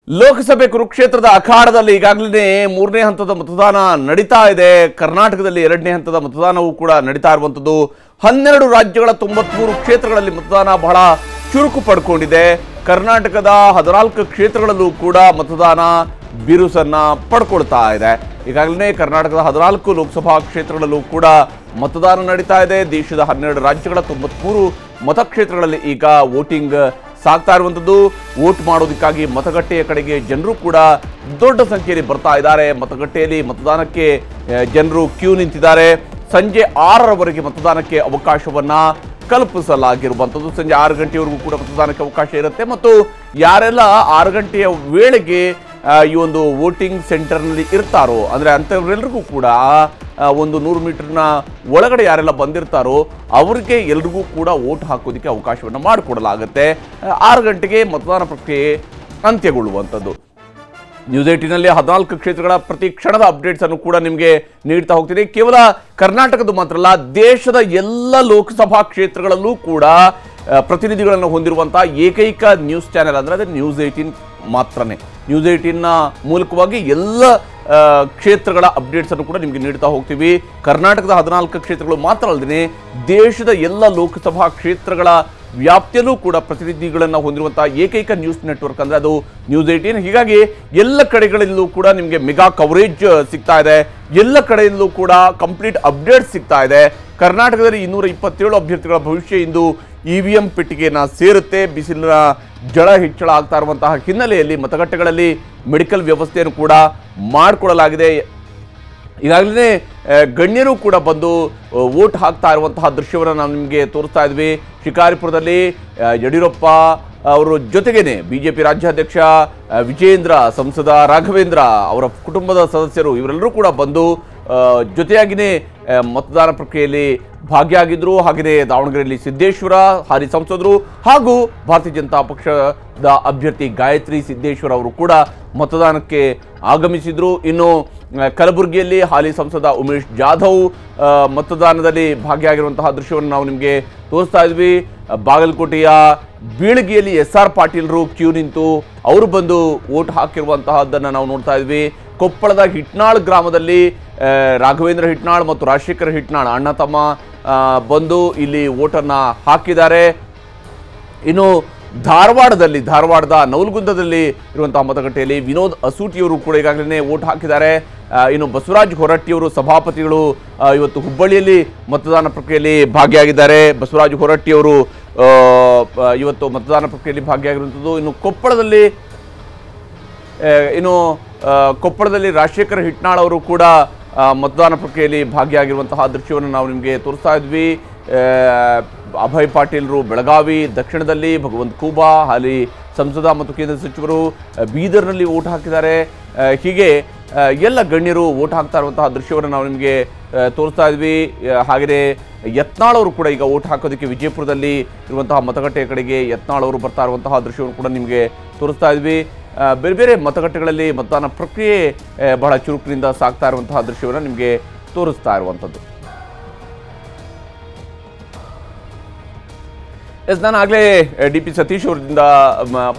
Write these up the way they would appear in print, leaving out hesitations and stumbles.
ಲೋಕಸಭೆ ಕುರುಕ್ಷೇತ್ರದ ಅಖಾಡದಲ್ಲಿ ಈಗಾಗಲೇ ಮೂರನೇ ಹಂತದ ಮತದಾನ ನಡೀತಾ ಇದೆ. ಕರ್ನಾಟಕದಲ್ಲಿ ಎರಡನೇ ಹಂತದ ಮತದಾನವೂ ಕೂಡ ನಡೀತಾ ಇರುವಂತದ್ದು. 12 ರಾಜ್ಯಗಳ 93 ಕ್ಷೇತ್ರಗಳಲ್ಲಿ ಮತದಾನ ಬಹಳ ಚುರುಕು ಪಡ್ಕೊಂಡಿದೆ. ಕರ್ನಾಟಕದ 14 ಕ್ಷೇತ್ರಗಳಲ್ಲೂ ಕೂಡ ಮತದಾನ ಬಿರುಸನ್ನ ಪಡ್ಕೊಳ್ತಾ ಇದೆ. ಈಗಾಗಲೇ ಕರ್ನಾಟಕದ 14 ಲೋಕಸಭಾ ಕ್ಷೇತ್ರಗಳಲ್ಲೂ ಕೂಡ ಮತದಾನ ನಡೀತಾ ಇದೆ. ದೇಶದ 12 ರಾಜ್ಯಗಳ 93 ಮತಕ್ಷೇತ್ರಗಳಲ್ಲಿ ಈಗ ವೋಟಿಂಗ್ ಸಾಗ್ತಾ ಇರುವಂತದ್ದು. ವೋಟ್ ಮಾಡೋದಕ್ಕಾಗಿ ಮತಗಟ್ಟೆಯ ಕಡೆಗೆ ಜನರು ಕೂಡ ದೊಡ್ಡ ಸಂಖ್ಯೆಯಲ್ಲಿ ಬರ್ತಾ ಇದ್ದಾರೆ. ಮತಗಟ್ಟೆಯಲ್ಲಿ ಮತದಾನಕ್ಕೆ ಜನರು ಕ್ಯೂ ನಿಂತಿದ್ದಾರೆ. ಸಂಜೆ 6ರವರೆಗೆ ಮತದಾನಕ್ಕೆ ಅವಕಾಶವನ್ನ ಕಲ್ಪಿಸಲಾಗಿರುವಂಥದ್ದು. ಸಂಜೆ 6 ಗಂಟೆವರೆಗೂ ಕೂಡ ಮತದಾನಕ್ಕೆ ಅವಕಾಶ ಇರುತ್ತೆ. ಮತ್ತು ಯಾರೆಲ್ಲ 6 ಗಂಟೆಯ ವೇಳೆಗೆ ಈ ಒಂದು ವೋಟಿಂಗ್ ಸೆಂಟರ್ನಲ್ಲಿ ಇರ್ತಾರೋ, ಅಂದರೆ ಅಂಥವರೆಲ್ಲರಿಗೂ ಕೂಡ ಒಂದು 100 ಮೀಟರ್ನ ಒಳಗಡೆ ಯಾರೆಲ್ಲ ಬಂದಿರ್ತಾರೋ ಅವರಿಗೆ ಎಲ್ರಿಗೂ ಕೂಡ ವೋಟ್ ಹಾಕೋದಕ್ಕೆ ಅವಕಾಶವನ್ನು ಮಾಡಿಕೊಡಲಾಗುತ್ತೆ. 6 ಗಂಟೆಗೆ ಮತದಾನ ಪ್ರಕ್ರಿಯೆ ಅಂತ್ಯಗೊಳ್ಳುವಂಥದ್ದು. ನ್ಯೂಸ್ 18ನಲ್ಲಿ 14 ಕ್ಷೇತ್ರಗಳ ಪ್ರತಿ ಕ್ಷಣದ ಅಪ್ಡೇಟ್ಸ್ ಅನ್ನು ಕೂಡ ನಿಮಗೆ ನೀಡ್ತಾ ಹೋಗ್ತೀನಿ. ಕೇವಲ ಕರ್ನಾಟಕದ ಮಾತ್ರ ಅಲ್ಲ, ದೇಶದ ಎಲ್ಲ ಲೋಕಸಭಾ ಕ್ಷೇತ್ರಗಳಲ್ಲೂ ಕೂಡ ಪ್ರತಿನಿಧಿಗಳನ್ನು ಹೊಂದಿರುವಂತಹ ಏಕೈಕ ನ್ಯೂಸ್ ಚಾನೆಲ್ ಅಂದರೆ ಅದೇ ನ್ಯೂಸ್ 18 ಮಾತ್ರನೇ. ನ್ಯೂಸ್ 18ನ ಮೂಲಕವಾಗಿ ಎಲ್ಲ ಕ್ಷೇತ್ರಗಳ ಅಪ್ಡೇಟ್ಸ್ ಅನ್ನು ಕೂಡ ನಿಮಗೆ ನೀಡ್ತಾ ಹೋಗ್ತೀವಿ. ಕರ್ನಾಟಕದ 14 ಕ್ಷೇತ್ರಗಳು ಮಾತ್ರ ಅಲ್ಲದೆ ದೇಶದ ಎಲ್ಲ ಲೋಕಸಭಾ ಕ್ಷೇತ್ರಗಳ ವ್ಯಾಪ್ತಿಯಲ್ಲೂ ಕೂಡ ಪ್ರತಿನಿಧಿಗಳನ್ನು ಹೊಂದಿರುವಂತಹ ಏಕೈಕ ನ್ಯೂಸ್ ನೆಟ್ವರ್ಕ್ ಅಂದರೆ ಅದು ನ್ಯೂಸ್ 18. ಹೀಗಾಗಿ ಎಲ್ಲ ಕಡೆಗಳಲ್ಲೂ ಕೂಡ ನಿಮಗೆ ಮೆಗಾ ಕವರೇಜ್ ಸಿಗ್ತಾ ಇದೆ. ಎಲ್ಲ ಕಡೆಯಲ್ಲೂ ಕೂಡ ಕಂಪ್ಲೀಟ್ ಅಪ್ಡೇಟ್ ಸಿಗ್ತಾ ಇದೆ. ಕರ್ನಾಟಕದಲ್ಲಿ 227 ಅಭ್ಯರ್ಥಿಗಳ ಭವಿಷ್ಯ ಇಂದು EVM ಪೆಟ್ಟಿಗೆಯನ್ನು ಸೇರುತ್ತೆ. ಬಿಸಿಲಿನ ಜಳ ಹೆಚ್ಚಳ ಆಗ್ತಾ ಇರುವಂತಹ ಹಿನ್ನೆಲೆಯಲ್ಲಿ ಮತಗಟ್ಟೆಗಳಲ್ಲಿ ಮೆಡಿಕಲ್ ವ್ಯವಸ್ಥೆಯನ್ನು ಕೂಡ ಮಾಡಿಕೊಳ್ಳಲಾಗಿದೆ. ಈಗಾಗಲೇ ಗಣ್ಯರು ಕೂಡ ಬಂದು ವೋಟ್ ಹಾಕ್ತಾ ಇರುವಂತಹ ದೃಶ್ಯವನ್ನು ನಾವು ನಿಮಗೆ ತೋರಿಸ್ತಾ ಇದ್ವಿ. ಶಿಕಾರಿಪುರದಲ್ಲಿ ಯಡಿಯೂರಪ್ಪ ಅವರು ಜೊತೆಗೇನೆ BJP ರಾಜ್ಯಾಧ್ಯಕ್ಷ ವಿಜೇಂದ್ರ, ಸಂಸದ ರಾಘವೇಂದ್ರ, ಅವರ ಕುಟುಂಬದ ಸದಸ್ಯರು ಇವರೆಲ್ಲರೂ ಕೂಡ ಬಂದು ಜೊತೆಯಾಗಿಯೇ ಮತದಾನ ಪ್ರಕ್ರಿಯೆಯಲ್ಲಿ ಭಾಗಿಯಾಗಿದ್ದರು. ಹಾಗೆಯೇ ದಾವಣಗೆರೆಯಲ್ಲಿ ಸಿದ್ದೇಶ್ವರ ಹಾಲಿ ಸಂಸದರು ಹಾಗೂ ಭಾರತೀಯ ಜನತಾ ಪಕ್ಷದ ಅಭ್ಯರ್ಥಿ ಗಾಯತ್ರಿ ಸಿದ್ದೇಶ್ವರ ಅವರು ಕೂಡ ಮತದಾನಕ್ಕೆ ಆಗಮಿಸಿದರು. ಇನ್ನು ಕಲಬುರಗಿಯಲ್ಲಿ ಹಾಲಿ ಸಂಸದ ಉಮೇಶ್ ಜಾಧವ್ ಮತದಾನದಲ್ಲಿ ಭಾಗಿಯಾಗಿರುವಂತಹ ದೃಶ್ಯವನ್ನು ನಾವು ನಿಮಗೆ ತೋರಿಸ್ತಾ ಇದ್ವಿ. ಬಾಗಲಕೋಟೆಯ ಬೀಳಗಿಯಲ್ಲಿ SR ಪಾಟೀಲ್ರು ಕ್ಯೂ ನಿಂತು ಅವರು ಬಂದು ವೋಟ್ ಹಾಕಿರುವಂತಹದ್ದನ್ನು ನಾವು ನೋಡ್ತಾ ಇದ್ವಿ. ಕೊಪ್ಪಳದ ಹಿಟ್ನಾಳ್ ಗ್ರಾಮದಲ್ಲಿ ರಾಘವೇಂದ್ರ ಹಿಟ್ನಾಳ್ ಮತ್ತು ರಾಜಶೇಖರ್ ಹಿಟ್ನಾಳ್ ಅಣ್ಣ ತಮ್ಮ ಬಂದು ಇಲ್ಲಿ ವೋಟನ್ನು ಹಾಕಿದ್ದಾರೆ. ಇನ್ನು ಧಾರವಾಡದ ನವಲಗುಂದದಲ್ಲಿ ಇರುವಂತಹ ಮತಗಟ್ಟೆಯಲ್ಲಿ ವಿನೋದ್ ಅಸೂಟಿಯವರು ಕೂಡ ಈಗಾಗಲೇ ವೋಟ್ ಹಾಕಿದ್ದಾರೆ. ಇನ್ನು ಬಸವರಾಜ್ ಹೊರಟ್ಟಿಯವರು ಸಭಾಪತಿಗಳು ಇವತ್ತು ಹುಬ್ಬಳ್ಳಿಯಲ್ಲಿ ಮತದಾನ ಪ್ರಕ್ರಿಯೆಯಲ್ಲಿ ಭಾಗಿಯಾಗಿದ್ದಾರೆ. ಬಸವರಾಜ್ ಹೊರಟ್ಟಿಯವರು ಇವತ್ತು ಮತದಾನ ಪ್ರಕ್ರಿಯೆಯಲ್ಲಿ ಭಾಗಿಯಾಗಿರುವಂಥದ್ದು. ಇನ್ನು ಕೊಪ್ಪಳದಲ್ಲಿ ರಾಜಶೇಖರ್ ಹಿಟ್ನಾಳ್ ಅವರು ಕೂಡ ಮತದಾನ ಪ್ರಕ್ರಿಯೆಯಲ್ಲಿ ಭಾಗಿಯಾಗಿರುವಂತಹ ದೃಶ್ಯವನ್ನು ನಾವು ನಿಮಗೆ ತೋರಿಸ್ತಾ ಇದ್ವಿ. ಅಭಯ್ ಪಾಟೀಲ್ರು ಬೆಳಗಾವಿ, ದಕ್ಷಿಣದಲ್ಲಿ ಭಗವಂತ್ ಖೂಬಾ ಹಾಲಿ ಸಂಸದ ಮತ್ತು ಕೇಂದ್ರ ಸಚಿವರು ಬೀದರ್ನಲ್ಲಿ ವೋಟ್ ಹಾಕಿದ್ದಾರೆ. ಹೀಗೆ ಎಲ್ಲ ಗಣ್ಯರು ವೋಟ್ ಹಾಕ್ತಾ ಇರುವಂತಹ ದೃಶ್ಯವನ್ನು ನಾವು ನಿಮಗೆ ತೋರಿಸ್ತಾ ಇದ್ವಿ. ಹಾಗೆಯೇ ಯತ್ನಾಳ್ ಅವರು ಕೂಡ ಈಗ ವೋಟ್ ಹಾಕೋದಕ್ಕೆ ವಿಜಯಪುರದಲ್ಲಿ ಇರುವಂತಹ ಮತಗಟ್ಟೆಯ ಕಡೆಗೆ ಯತ್ನಾಳ್ ಅವರು ಬರ್ತಾ ಇರುವಂತಹ ದೃಶ್ಯವನ್ನು ಕೂಡ ನಿಮಗೆ ತೋರಿಸ್ತಾ ಇದ್ವಿ. ಬೇರೆ ಬೇರೆ ಮತಗಟ್ಟೆಗಳಲ್ಲಿ ಮತದಾನ ಪ್ರಕ್ರಿಯೆ ಬಹಳ ಚುರುಕಿನಿಂದ ಸಾಗ್ತಾ ಇರುವಂತಹ ದೃಶ್ಯವನ್ನು ನಿಮಗೆ ತೋರಿಸ್ತಾ ಇರುವಂಥದ್ದು. ನಾನು ಆಗಲೇ DP ಸತೀಶ್ ಅವರಿಂದ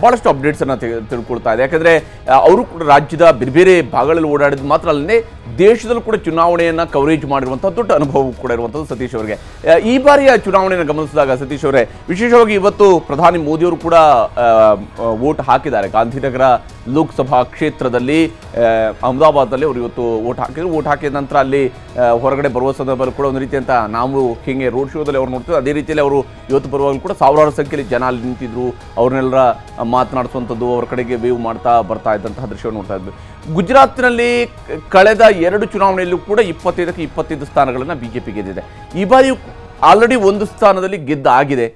ಭಾಳಷ್ಟು ಅಪ್ಡೇಟ್ಸನ್ನು ತಿಳ್ಕೊಳ್ತಾ ಇದೆ. ಯಾಕಂದರೆ ಅವರು ಕೂಡ ರಾಜ್ಯದ ಬೇರೆ ಬೇರೆ ಭಾಗಗಳಲ್ಲಿ ಓಡಾಡಿದ್ದು ಮಾತ್ರ ಅಲ್ಲದೆ ದೇಶದಲ್ಲೂ ಕೂಡ ಚುನಾವಣೆಯನ್ನು ಕವರೇಜ್ ಮಾಡಿರುವಂಥ ದೊಡ್ಡ ಅನುಭವ ಕೂಡ ಇರುವಂಥದ್ದು ಸತೀಶ್ ಅವರಿಗೆ. ಈ ಬಾರಿಯ ಚುನಾವಣೆಯನ್ನು ಗಮನಿಸಿದಾಗ ಸತೀಶ್ ಅವರೇ, ವಿಶೇಷವಾಗಿ ಇವತ್ತು ಪ್ರಧಾನಿ ಮೋದಿಯವರು ಕೂಡ ವೋಟ್ ಹಾಕಿದ್ದಾರೆ. ಗಾಂಧಿನಗರ ಲೋಕಸಭಾ ಕ್ಷೇತ್ರದಲ್ಲಿ ಅಹಮದಾಬಾದ್ನಲ್ಲಿ ಅವರು ಇವತ್ತು ವೋಟ್ ಹಾಕಿದ್ರು. ವೋಟ್ ಹಾಕಿದ ನಂತರ ಅಲ್ಲಿ ಹೊರಗಡೆ ಬರುವ ಸಂದರ್ಭದಲ್ಲಿ ಕೂಡ ಒಂದು ರೀತಿ ಅಂತ ನಾವು ಹೀಗೆ ರೋಡ್ ಶೋದಲ್ಲಿ ಅವ್ರು ನೋಡ್ತೀವಿ. ಅದೇ ರೀತಿಯಲ್ಲಿ ಅವರು ಇವತ್ತು ಬರುವಾಗಲೂ ಕೂಡ ಸಾವಿರಾರು ಸಂಖ್ಯೆಯಲ್ಲಿ ಜನ ಅಲ್ಲಿ ನಿಂತಿದ್ರು. ಅವ್ರನ್ನೆಲ್ಲರ ಮಾತನಾಡಿಸುವಂಥದ್ದು, ಅವ್ರ ಕಡೆಗೆ ವೇವ್ ಮಾಡ್ತಾ ಬರ್ತಾ ಇದ್ದಂತಹ ದೃಶ್ಯವನ್ನು ನೋಡ್ತಾ ಇದ್ವಿ. ಗುಜರಾತ್ನಲ್ಲಿ ಕಳೆದ 2 ಚುನಾವಣೆಯಲ್ಲೂ ಕೂಡ 25ಕ್ಕೆ 25 ಸ್ಥಾನಗಳನ್ನು BJP ಗೆದ್ದಿದೆ. ಈ ಬಾರಿಯೂ ಆಲ್ರೆಡಿ 1 ಸ್ಥಾನದಲ್ಲಿ ಗೆದ್ದಾಗಿದೆ.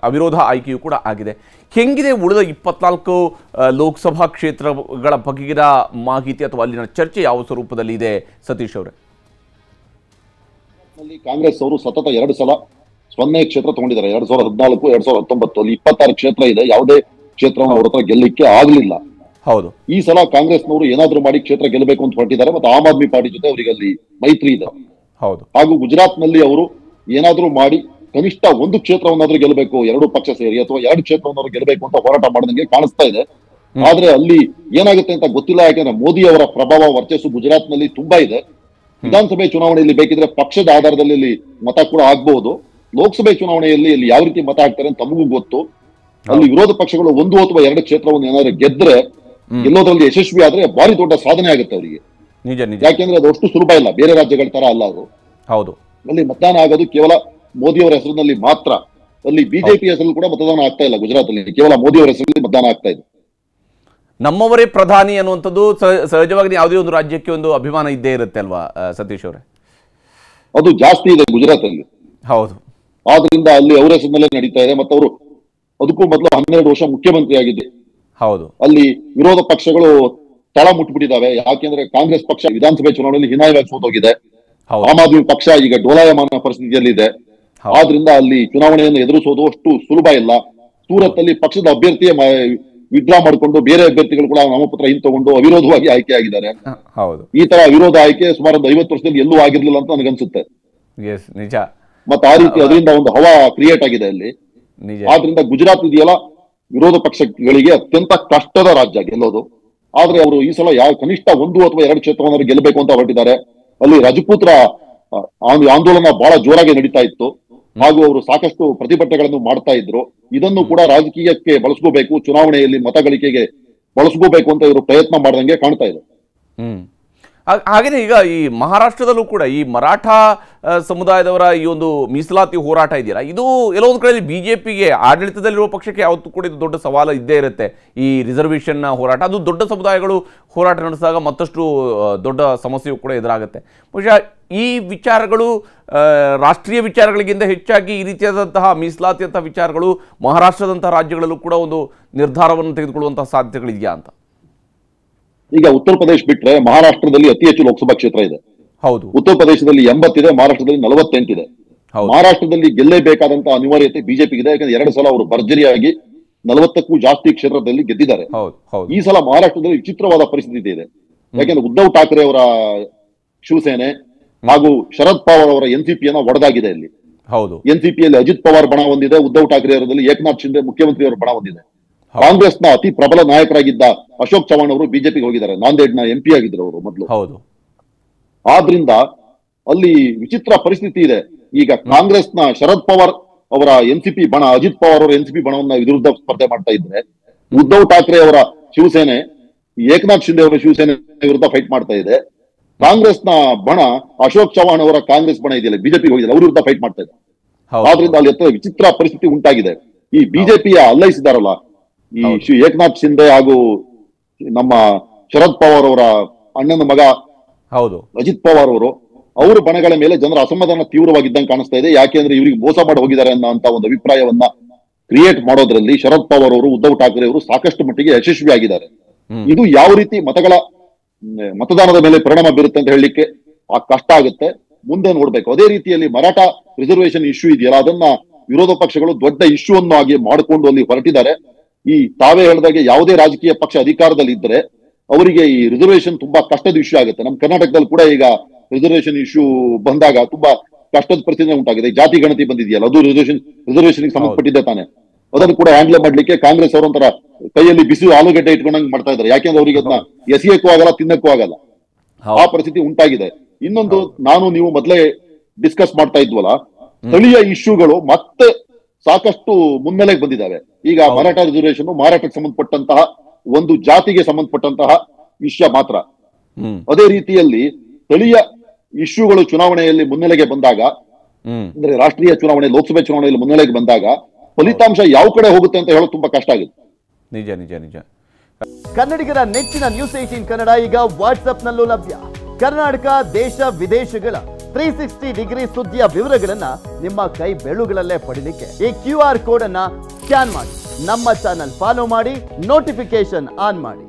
ಅವಿರೋಧ ಆಯ್ಕೆಯೂ ಕೂಡ ಆಗಿದೆ. ಹೆಂಗಿದೆ ಉಳಿದ 24 ಲೋಕಸಭಾ ಕ್ಷೇತ್ರಗಳ ಬಗೆಗಿನ ಮಾಹಿತಿ ಅಥವಾ ಅಲ್ಲಿನ ಚರ್ಚೆ ಯಾವ ಸ್ವರೂಪದಲ್ಲಿ ಇದೆ ಸತೀಶ್ ಅವರೇ? ಕಾಂಗ್ರೆಸ್ ಅವರು ಸತತ 2 ಸಲ 0 ಕ್ಷೇತ್ರ ತಗೊಂಡಿದ್ದಾರೆ. 2014, 2019 ಅಲ್ಲಿ 26 ಕ್ಷೇತ್ರ ಇದೆ. ಯಾವುದೇ ಕ್ಷೇತ್ರವನ್ನು ಅವ್ರ ಹತ್ರ ಗೆಲ್ಲಲಿಕ್ಕೆ ಆಗ್ಲಿಲ್ಲ. ಹೌದು, ಈ ಸಲ ಕಾಂಗ್ರೆಸ್ನವರು ಏನಾದ್ರೂ ಮಾಡಿ ಕ್ಷೇತ್ರ ಗೆಲ್ಲಬೇಕು ಅಂತ ಹೊರಟಿದ್ದಾರೆ. ಮತ್ತು ಆಮ್ ಆದ್ಮಿ ಪಾರ್ಟಿ ಜೊತೆ ಅವರಿಗೆ ಅಲ್ಲಿ ಮೈತ್ರಿ ಇದೆ. ಹೌದು, ಹಾಗೂ ಗುಜರಾತ್ ನಲ್ಲಿ ಅವರು ಏನಾದ್ರೂ ಮಾಡಿ ಕನಿಷ್ಠ 1 ಕ್ಷೇತ್ರವನ್ನಾದ್ರೂ ಗೆಲ್ಲಬೇಕು, 2 ಪಕ್ಷ ಸೇರಿ, ಅಥವಾ 2 ಕ್ಷೇತ್ರವನ್ನಾದ್ರೂ ಗೆಲ್ಲಬೇಕು ಅಂತ ಹೋರಾಟ ಮಾಡಿದಂಗೆ ಕಾಣಿಸ್ತಾ ಇದೆ. ಆದ್ರೆ ಅಲ್ಲಿ ಏನಾಗುತ್ತೆ ಅಂತ ಗೊತ್ತಿಲ್ಲ. ಯಾಕಂದ್ರೆ ಮೋದಿ ಅವರ ಪ್ರಭಾವ ವರ್ಚಸ್ಸು ಗುಜರಾತ್ ನಲ್ಲಿ ತುಂಬಾ ಇದೆ. ವಿಧಾನಸಭೆ ಚುನಾವಣೆಯಲ್ಲಿ ಬೇಕಿದ್ರೆ ಪಕ್ಷದ ಆಧಾರದಲ್ಲಿ ಇಲ್ಲಿ ಮತ ಕೂಡ ಆಗ್ಬಹುದು. ಲೋಕಸಭೆ ಚುನಾವಣೆಯಲ್ಲಿ ಇಲ್ಲಿ ಯಾವ ರೀತಿ ಮತ ಹಾಕ್ತಾರೆ ಅಂತ ತಮಗೂ ಗೊತ್ತು. ಅಲ್ಲಿ ವಿರೋಧ ಪಕ್ಷಗಳು 1 ಅಥವಾ 2 ಕ್ಷೇತ್ರವನ್ನು ಏನಾದ್ರು ಗೆದ್ರೆ ಗೆಲ್ಲೋದ್ರಲ್ಲಿ ಯಶಸ್ವಿ ಆದ್ರೆ ಭಾರಿ ದೊಡ್ಡ ಸಾಧನೆ ಆಗುತ್ತೆ ಅವರಿಗೆ. ನಿಜ ನಿಜ. ಯಾಕೆಂದ್ರೆ ಅದು ಅಷ್ಟು ಸುಲಭ ಇಲ್ಲ, ಬೇರೆ ರಾಜ್ಯಗಳ ತರ ಅಲ್ಲ ಅದು. ಹೌದು. ಅಲ್ಲಿ ಮತದಾನ ಆಗೋದು ಕೇವಲ ಮೋದಿ ಅವರ ಹೆಸರಿನಲ್ಲಿ ಮಾತ್ರ. ಅಲ್ಲಿ ಬಿಜೆಪಿ ಹೆಸರಲ್ಲಿ ಕೂಡ ಮತದಾನ ಆಗ್ತಾ ಇಲ್ಲ. ಗುಜರಾತ್ ಅಲ್ಲಿ ಕೇವಲ ಮೋದಿ ಅವರ ಹೆಸರಲ್ಲಿ ಮತದಾನ ಆಗ್ತಾ ಇದೆ. ನಮ್ಮವರೇ ಪ್ರಧಾನಿ ಅನ್ನುವಂಥದ್ದು ಸಹಜವಾಗಿ ಯಾವುದೇ ಒಂದು ರಾಜ್ಯಕ್ಕೆ ಒಂದು ಅಭಿಮಾನ ಇದ್ದೇ ಇರುತ್ತೆ ಅಲ್ವಾ ಸತೀಶ್ ಅವರೇ? ಅದು ಜಾಸ್ತಿ ಇದೆ ಗುಜರಾತ್ ಅಲ್ಲಿ. ಹೌದು. ಆದ್ರಿಂದ ಅಲ್ಲಿ ಅವರ ಹೆಸರಿನಲ್ಲೇ ನಡೀತಾ ಇದೆ. ಮತ್ತು ಅವರು ಅದಕ್ಕೂ ಮೊದಲು 12 ವರ್ಷ ಮುಖ್ಯಮಂತ್ರಿ ಆಗಿದ್ದೆ. ಹೌದು. ಅಲ್ಲಿ ವಿರೋಧ ಪಕ್ಷಗಳು ತಳ ಮುಟ್ಬಿಟ್ಟಿದ್ದಾವೆ. ಯಾಕೆಂದ್ರೆ ಕಾಂಗ್ರೆಸ್ ಪಕ್ಷ ವಿಧಾನಸಭೆ ಚುನಾವಣೆಯಲ್ಲಿ ಹೀನಾಯವಾಗಿ ಸೋತೋಗಿದೆ. ಆಮ್ ಆದ್ಮಿ ಪಕ್ಷ ಈಗ ಡೋಲಾಯಮಾನ ಪರಿಸ್ಥಿತಿಯಲ್ಲಿದೆ. ಆದ್ರಿಂದ ಅಲ್ಲಿ ಚುನಾವಣೆಯನ್ನು ಎದುರಿಸೋದು ಅಷ್ಟು ಸುಲಭ ಇಲ್ಲ. ಸೂರತ್ ಅಲ್ಲಿ ಪಕ್ಷದ ಅಭ್ಯರ್ಥಿಯೇ ವಿಡ್ರಾ ಮಾಡಿಕೊಂಡು ಬೇರೆ ಅಭ್ಯರ್ಥಿಗಳು ಕೂಡ ನಾಮಪತ್ರ ಹಿಂತಗೊಂಡು ಅವಿರೋಧವಾಗಿ ಆಯ್ಕೆ ಆಗಿದ್ದಾರೆ. ಈ ತರ ವಿರೋಧ ಆಯ್ಕೆ ಸುಮಾರು 50 ವರ್ಷದಲ್ಲಿ ಎಲ್ಲೂ ಆಗಿರ್ಲಿಲ್ಲ ಅಂತ ನನಗನ್ಸುತ್ತೆ. ನಿಜ. ಮತ್ತೆ ಆ ರೀತಿ ಅದರಿಂದ ಒಂದು ಹವಾ ಕ್ರಿಯೇಟ್ ಆಗಿದೆ ಅಲ್ಲಿ. ಆದ್ರಿಂದ ಗುಜರಾತ್ ಇದೆಯಲ್ಲ, ವಿರೋಧ ಪಕ್ಷಗಳಿಗೆ ಅತ್ಯಂತ ಕಷ್ಟದ ರಾಜ್ಯ ಗೆಲ್ಲೋದು. ಆದ್ರೆ ಅವರು ಈ ಸಲ ಕನಿಷ್ಠ 1 ಅಥವಾ 2 ಕ್ಷೇತ್ರವನ್ನು ಗೆಲ್ಲಬೇಕು ಅಂತ ಹೊರಟಿದ್ದಾರೆ. ಅಲ್ಲಿ ರಜಪೂತ್ರ ಆಂದೋಲನ ಬಹಳ ಜೋರಾಗಿ ನಡೀತಾ ಇತ್ತು. ಹಾಗೂ ಅವರು ಸಾಕಷ್ಟು ಪ್ರತಿಭಟನೆಗಳನ್ನು ಮಾಡ್ತಾ ಇದ್ರು. ಇದನ್ನು ಕೂಡ ರಾಜಕೀಯಕ್ಕೆ ಬಳಸ್ಕೋಬೇಕು, ಚುನಾವಣೆಯಲ್ಲಿ ಮತ ಗಳಿಕೆಗೆ ಬಳಸ್ಕೋಬೇಕು ಅಂತ ಇವರು ಪ್ರಯತ್ನ ಮಾಡ್ದಂಗೆ ಕಾಣ್ತಾ ಇದೆ. ಹಾಗೇನೆ ಈಗ ಈ ಮಹಾರಾಷ್ಟ್ರದಲ್ಲೂ ಕೂಡ ಈ ಮರಾಠ ಸಮುದಾಯದವರ ಈ ಒಂದು ಮೀಸಲಾತಿ ಹೋರಾಟ ಇದೆಯಲ್ಲ, ಇದು ಎಲ್ಲೋ ಒಂದು ಕಡೆಯಲ್ಲಿ ಬಿಜೆಪಿಗೆ ಆಡಳಿತದಲ್ಲಿರುವ ಪಕ್ಷಕ್ಕೆ ಯಾವತ್ತೂ ಕೂಡ ಇದು ದೊಡ್ಡ ಸವಾಲು ಇದ್ದೇ ಇರುತ್ತೆ. ಈ ರಿಸರ್ವೇಷನ್ ಹೋರಾಟ ಅದು ದೊಡ್ಡ ಸಮುದಾಯಗಳು ಹೋರಾಟ ನಡೆಸಿದಾಗ ಮತ್ತಷ್ಟು ದೊಡ್ಡ ಸಮಸ್ಯೆಯೂ ಕೂಡ ಎದುರಾಗುತ್ತೆ. ಬಹುಶಃ ಈ ವಿಚಾರಗಳು ರಾಷ್ಟ್ರೀಯ ವಿಚಾರಗಳಿಗಿಂತ ಹೆಚ್ಚಾಗಿ ಈ ರೀತಿಯಾದಂತಹ ಮೀಸಲಾತಿಯಂತಹ ವಿಚಾರಗಳು ಮಹಾರಾಷ್ಟ್ರದಂತಹ ರಾಜ್ಯಗಳಲ್ಲೂ ಕೂಡ ಒಂದು ನಿರ್ಧಾರವನ್ನು ತೆಗೆದುಕೊಳ್ಳುವಂತಹ ಸಾಧ್ಯತೆಗಳಿದೆಯಾ ಅಂತ? ಈಗ ಉತ್ತರ ಪ್ರದೇಶ ಬಿಟ್ರೆ ಮಹಾರಾಷ್ಟ್ರದಲ್ಲಿ ಅತಿ ಹೆಚ್ಚು ಲೋಕಸಭಾ ಕ್ಷೇತ್ರ ಇದೆ. ಹೌದು. ಉತ್ತರ ಪ್ರದೇಶದಲ್ಲಿ 80 ಇದೆ, ಮಹಾರಾಷ್ಟ್ರದಲ್ಲಿ 48 ಇದೆ. ಮಹಾರಾಷ್ಟ್ರದಲ್ಲಿ ಗೆಲ್ಲೇಬೇಕಾದಂತಹ ಅನಿವಾರ್ಯತೆ ಬಿಜೆಪಿ ಇದೆ. ಯಾಕಂದ್ರೆ 2 ಸಲ ಅವರು ಭರ್ಜರಿಯಾಗಿ 40ಕ್ಕೂ ಜಾಸ್ತಿ ಕ್ಷೇತ್ರದಲ್ಲಿ ಗೆದ್ದಿದ್ದಾರೆ. ಈ ಸಲ ಮಹಾರಾಷ್ಟ್ರದಲ್ಲಿ ವಿಚಿತ್ರವಾದ ಪರಿಸ್ಥಿತಿ ಇದೆ. ಯಾಕಂದ್ರೆ ಉದ್ಧವ್ ಠಾಕ್ರೆ ಅವರ ಶಿವಸೇನೆ ಹಾಗೂ ಶರದ್ ಪವಾರ್ ಅವರ ಎನ್ಸಿಪಿಯನ್ನ ಒಡೆದಾಗಿದೆ ಇಲ್ಲಿ. ಎನ್ಸಿಪಿಯಲ್ಲಿ ಅಜಿತ್ ಪವಾರ್ ಬಣ ಹೊಂದಿದೆ, ಉದ್ಧವ್ ಠಾಕ್ರೆ ಅವರಲ್ಲಿ ಏಕನಾಥ್ ಶಿಂದೆ ಮುಖ್ಯಮಂತ್ರಿ ಅವರ ಬಣ ಹೊಂದಿದೆ. ಕಾಂಗ್ರೆಸ್ನ ಅತಿ ಪ್ರಬಲ ನಾಯಕರಾಗಿದ್ದ ಅಶೋಕ್ ಚವಾಣ್ ಅವರು ಬಿಜೆಪಿಗೆ ಹೋಗಿದ್ದಾರೆ. ನಾಂದೇಡ್ನ ಎಂಪಿ ಆಗಿದ್ರು ಅವರು ಮೊದಲು. ಆದ್ರಿಂದ ಅಲ್ಲಿ ವಿಚಿತ್ರ ಪರಿಸ್ಥಿತಿ ಇದೆ. ಈಗ ಕಾಂಗ್ರೆಸ್ನ ಶರದ್ ಪವಾರ್ ಅವರ ಎನ್ಸಿಪಿ ಬಣ, ಅಜಿತ್ ಪವಾರ್ ಅವರ ಎನ್ಸಿಪಿ ಬಣವನ್ನ ವಿರುದ್ಧ ಸ್ಪರ್ಧೆ ಮಾಡ್ತಾ ಇದ್ರೆ, ಉದ್ಧವ್ ಠಾಕ್ರೆ ಅವರ ಶಿವಸೇನೆ ಏಕನಾಥ್ ಶಿಂದೆ ಅವರ ಶಿವಸೇನೆ ವಿರುದ್ಧ ಫೈಟ್ ಮಾಡ್ತಾ ಇದೆ. ಕಾಂಗ್ರೆಸ್ನ ಬಣ ಅಶೋಕ್ ಚವಾಣ್ ಅವರ ಕಾಂಗ್ರೆಸ್ ಬಣ ಇದೆಯಲ್ಲ ಬಿಜೆಪಿಗೆ ಹೋಗಿದ್ದಾರೆ, ಅವ್ರ ವಿರುದ್ಧ ಫೈಟ್ ಮಾಡ್ತಾ ಇದೆ. ಆದ್ರಿಂದ ಅಲ್ಲಿ ವಿಚಿತ್ರ ಪರಿಸ್ಥಿತಿ ಉಂಟಾಗಿದೆ. ಈ ಬಿಜೆಪಿಯ ಅಲ್ಲೈಸಿದಾರಲ್ಲ ಈ ಏಕನಾಥ್ ಶಿಂದೆ ಹಾಗೂ ನಮ್ಮ ಶರದ್ ಪವಾರ್ ಅವರ ಅಣ್ಣನ ಮಗ ಅಜಿತ್ ಪವಾರ್ ಅವರು ಬಣಗಳ ಮೇಲೆ ಜನರ ಅಸಮಾಧಾನ ತೀವ್ರವಾಗಿದ್ದಂಗೆ ಕಾಣಿಸ್ತಾ ಇದೆ. ಯಾಕೆಂದ್ರೆ ಇವರಿಗೆ ಮೋಸ ಮಾಡಿ ಹೋಗಿದ್ದಾರೆ ಅನ್ನೋ ಒಂದು ಅಭಿಪ್ರಾಯವನ್ನ ಕ್ರಿಯೇಟ್ ಮಾಡೋದ್ರಲ್ಲಿ ಶರದ್ ಪವಾರ್ ಅವರು, ಉದ್ಧವ್ ಠಾಕ್ರೆ ಅವರು ಸಾಕಷ್ಟು ಮಟ್ಟಿಗೆ ಯಶಸ್ವಿಯಾಗಿದ್ದಾರೆ. ಇದು ಯಾವ ರೀತಿ ಮತದಾನದ ಮೇಲೆ ಪರಿಣಾಮ ಬೀರುತ್ತೆ ಅಂತ ಹೇಳಲಿಕ್ಕೆ ಕಷ್ಟ ಆಗುತ್ತೆ, ಮುಂದೆ ನೋಡ್ಬೇಕು. ಅದೇ ರೀತಿಯಲ್ಲಿ ಮರಾಠ ರಿಸರ್ವೇಶನ್ ಇಶ್ಯೂ ಇದೆಯಲ್ಲ, ಅದನ್ನ ವಿರೋಧ ಪಕ್ಷಗಳು ದೊಡ್ಡ ಇಶ್ಯೂ ಅನ್ನು ಆಗಿ ಮಾಡಿಕೊಂಡು ಅಲ್ಲಿ ಹೊರಟಿದ್ದಾರೆ. ಈ ತಾವೇ ಹೇಳಿದಾಗೆ ಯಾವುದೇ ರಾಜಕೀಯ ಪಕ್ಷ ಅಧಿಕಾರದಲ್ಲಿ ಇದ್ರೆ ಅವರಿಗೆ ಈ ರಿಸರ್ವೇಶನ್ ತುಂಬಾ ಕಷ್ಟದ ಇಶ್ಯೂ ಆಗುತ್ತೆ. ನಮ್ಮ ಕರ್ನಾಟಕದಲ್ಲಿ ಕೂಡ ಈಗ ರಿಸರ್ವೇಶನ್ ಇಶ್ಯೂ ಬಂದಾಗ ತುಂಬಾ ಕಷ್ಟದ ಪರಿಸ್ಥಿತಿ ಉಂಟಾಗಿದೆ. ಜಾತಿ ಗಣತಿ ಬಂದಿದೆಯಲ್ಲ, ಅದು ರಿಸರ್ವೇಶನ್ ಸಂಬಂಧಪಟ್ಟಿದ್ದೆ ತಾನೆ. ಅದನ್ನು ಕೂಡ ಹ್ಯಾಂಡಲ್ ಮಾಡ್ಲಿಕ್ಕೆ ಕಾಂಗ್ರೆಸ್ ಅವರೊಂಥರ ಕೈಯಲ್ಲಿ ಬಿಸಿ ಆಲೂಗಡ್ಡೆ ಇಟ್ಕೊಂಡಂಗೆ ಮಾಡ್ತಾ ಇದ್ದಾರೆ. ಯಾಕೆಂದ್ರೆ ಅವರಿಗೆ ಅದನ್ನ ಎಸೆಯಕ್ಕೂ ಆಗಲ್ಲ, ತಿನ್ನಕ್ಕೂ ಆಗಲ್ಲ. ಆ ಪರಿಸ್ಥಿತಿ ಉಂಟಾಗಿದೆ. ಇನ್ನೊಂದು, ನಾನು ನೀವು ಮೊದಲೇ ಡಿಸ್ಕಸ್ ಮಾಡ್ತಾ ಇದ್ವಲ್ಲ, ಸ್ಥಳೀಯ ಇಶ್ಯೂಗಳು ಮತ್ತೆ ಸಾಕಷ್ಟು ಮುನ್ನೆಲೆಗೆ ಬಂದಿದ್ದಾವೆ. ಈಗ ಮರಾಠ ರಿಸರ್ವೇಶನ್ ಮಹಾರಾಷ್ಟ್ರಕ್ಕೆ ಸಂಬಂಧಪಟ್ಟಂತಹ ಒಂದು ಜಾತಿಗೆ ಸಂಬಂಧಪಟ್ಟಂತಹ ವಿಷಯ ಮಾತ್ರ. ಅದೇ ರೀತಿಯಲ್ಲಿ ಸ್ಥಳೀಯ ಇಶ್ಯೂಗಳು ಚುನಾವಣೆಯಲ್ಲಿ ಮುನ್ನೆಲೆಗೆ ಬಂದಾಗ, ಅಂದ್ರೆ ರಾಷ್ಟ್ರೀಯ ಚುನಾವಣೆ, ಲೋಕಸಭೆ ಚುನಾವಣೆಯಲ್ಲಿ ಮುನ್ನೆಲೆಗೆ ಬಂದಾಗ ಫಲಿತಾಂಶ ಯಾವ ಕಡೆ ಹೋಗುತ್ತೆ ಅಂತ ಹೇಳೋದು ತುಂಬಾ ಕಷ್ಟ ಆಗುತ್ತೆ. ನಿಜ ನಿಜ ನಿಜ. ಕನ್ನಡಿಗರ ನೆಚ್ಚಿನ ನ್ಯೂಸ್ 18 ಕನ್ನಡ ಈಗ ವಾಟ್ಸ್ಆಪ್ನಲ್ಲೂ ಲಭ್ಯ. ಕರ್ನಾಟಕ, ದೇಶ ವಿದೇಶಗಳ 360 ಡಿಗ್ರಿ ಸುದ್ದಿಯ ವಿವರಗಳನ್ನ ನಿಮ್ಮ ಕೈ ಬೆರಳುಗಳಲ್ಲೇ ಪಡಿಲಿಕ್ಕೆ ಈ QR ಕೋಡ್ ಅನ್ನ ಸ್ಕ್ಯಾನ್ ಮಾಡಿ, ನಮ್ಮ ಚಾನಲ್ ಫಾಲೋ ಮಾಡಿ, ನೋಟಿಫಿಕೇಶನ್ ಆನ್ ಮಾಡಿ.